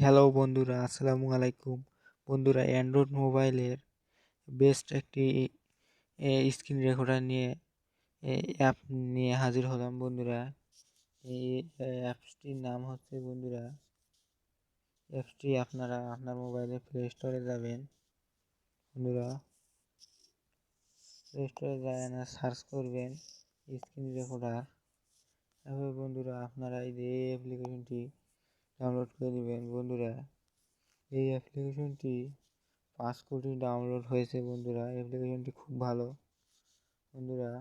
Hello বন্ধুরা, আসসালামু আলাইকুম। বন্ধুরা, অ্যান্ড্রয়েড মোবাইলের বেস্ট একটি স্ক্রিন রেকর্ডার নিয়ে অ্যাপ নিয়ে হাজির হলাম বন্ধুরা। এই অ্যাপসটির নাম হচ্ছে বন্ধুরা, অ্যাপসটি আপনারা আপনার মোবাইলে প্লে স্টোরে যাবেন। বন্ধুরা, প্লে স্টোরে যায় না, সার্চ করবেন স্ক্রিন রেকর্ডার। তারপরে বন্ধুরা আপনারা এই অ্যাপ্লিকেশনটি ডাউনলোড করে নেবেন। বন্ধুরা, এই অ্যাপ্লিকেশনটি 5 কোটি ডাউনলোড হয়েছে বন্ধুরা। অ্যাপ্লিকেশনটি খুব ভালো বন্ধুরা।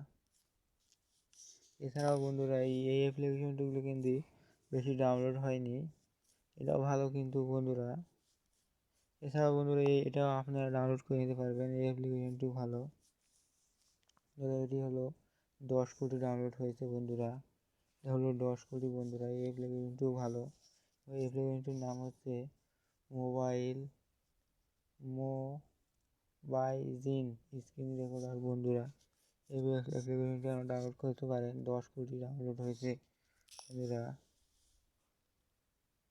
এছাড়াও বন্ধুরা এই অ্যাপ্লিকেশনটিগুলো কিন্তু বেশি ডাউনলোড হয়নি, এটাও ভালো কিন্তু বন্ধুরা। এছাড়াও বন্ধুরা এটাও আপনারা ডাউনলোড করে নিতে পারবেন। এই অ্যাপ্লিকেশনটিও ভালো। এটি হলো 10 কোটি ডাউনলোড হয়েছে বন্ধুরা। এটা হলো 10 কোটি বন্ধুরা। এই অ্যাপ্লিকেশনটিও ভালো। এই অ্যাপ্লিকেশনটির নাম হচ্ছে মোবাইল মোবাইজিন স্ক্রিন রেকর্ডার বন্ধুরা। এই অ্যাপ্লিকেশনটি আপনারা ডাউনলোড করতে পারেন। 10 কোটি ডাউনলোড হয়েছে বন্ধুরা।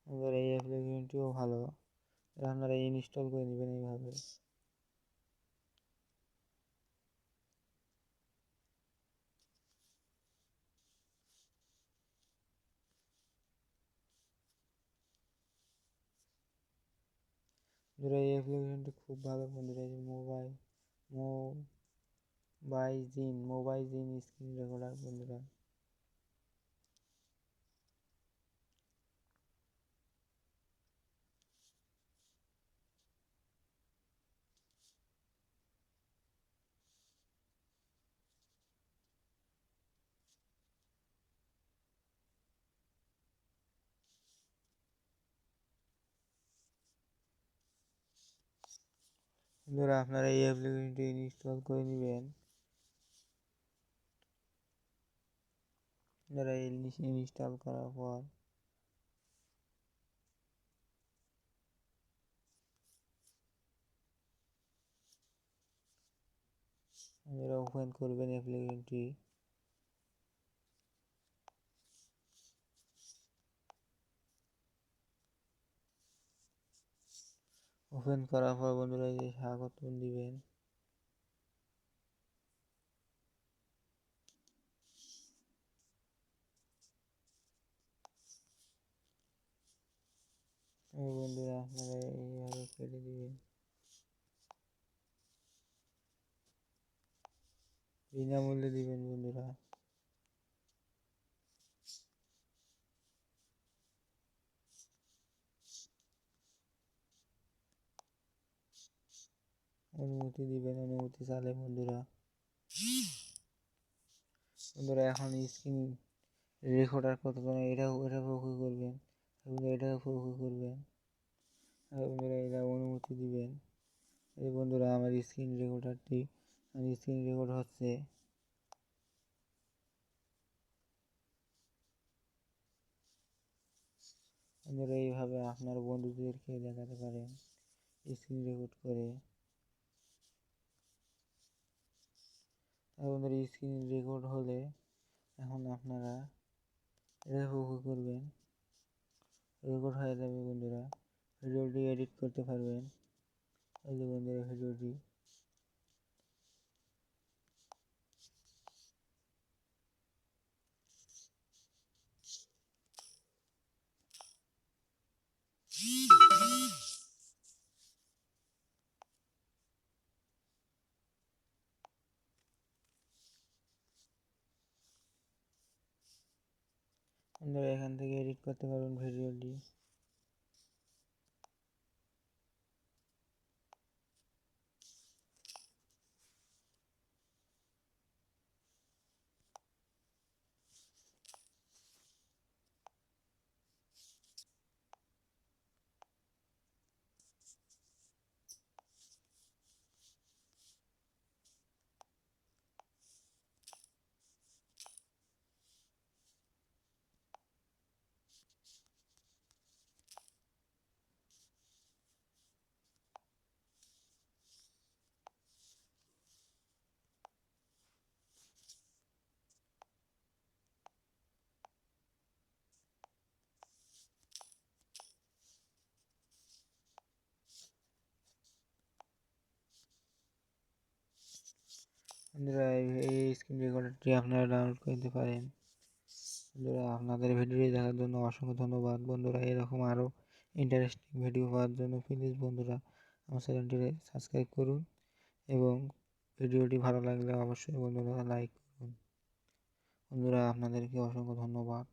বন্ধুরা, এই অ্যাপ্লিকেশনটিও ভালো, আপনারা ইনস্টল করে নেবেন এইভাবে। বন্ধুরা, এই অ্যাপ্লিকেশনটি খুব ভালো বন্ধুরা। এই মোবাইজিন স্ক্রিন রেকর্ডার বন্ধুরা। বন্ধুরা, আপনারা এই অ্যাপ্লিকেশনটি ইনস্টল করে নেবেন। আপনারা ইনস্টল করার পর আপনারা ওপেন করবেন অ্যাপ্লিকেশনটি। ওপেন করার পর বন্ধুরা এই যে স্বাগতম দিবেন। বন্ধুরা, আপনারা এইভাবে কেটে দিবেন। বিনামূল্যে দিবেন বন্ধুরা। অনুমতি দিবেন, অনুমতি চালে বন্ধুরা। বন্ধুরা, এখন স্ক্রিন রেকর্ডার কতক্ষণ এটাও ওকে করবেন। এটাও ওকে করবেন। বন্ধুরা, এটা অনুমতি দিবেন। এই বন্ধুরা, আমার স্ক্রিন রেকর্ড হচ্ছে। বন্ধুরা, এইভাবে আপনার বন্ধুদেরকে দেখাতে পারেন স্ক্রিন রেকর্ড করে। আর বন্ধুরা, স্ক্রিন রেকর্ড হলে এখন আপনারা এটা ওকে করবেন। রেকর্ড হয়ে যাবে বন্ধুরা। ভিডিওটি এডিট করতে পারবেন। এই যে বন্ধুরা, ভিডিওটি বন্ধুরা এখান থেকে এডিট করতে পারবেন ভিডিওটি। বন্ধুরা এই স্ক্রিন রেকর্ডারটি আপনারা ডাউনলোড করে নিতে পারেন। বন্ধুরা আপনাদের ভিডিওটি দেখার জন্য অসংখ্য ধন্যবাদ। বন্ধুরা এরকম আরও ইন্টারেস্টিং ভিডিও পাওয়ার জন্য প্লিজ বন্ধুরা আমার চ্যানেলটি সাবস্ক্রাইব করুন এবং ভিডিওটি ভালো লাগলে অবশ্যই বন্ধুরা লাইক করুন। বন্ধুরা আপনাদেরকে অসংখ্য ধন্যবাদ।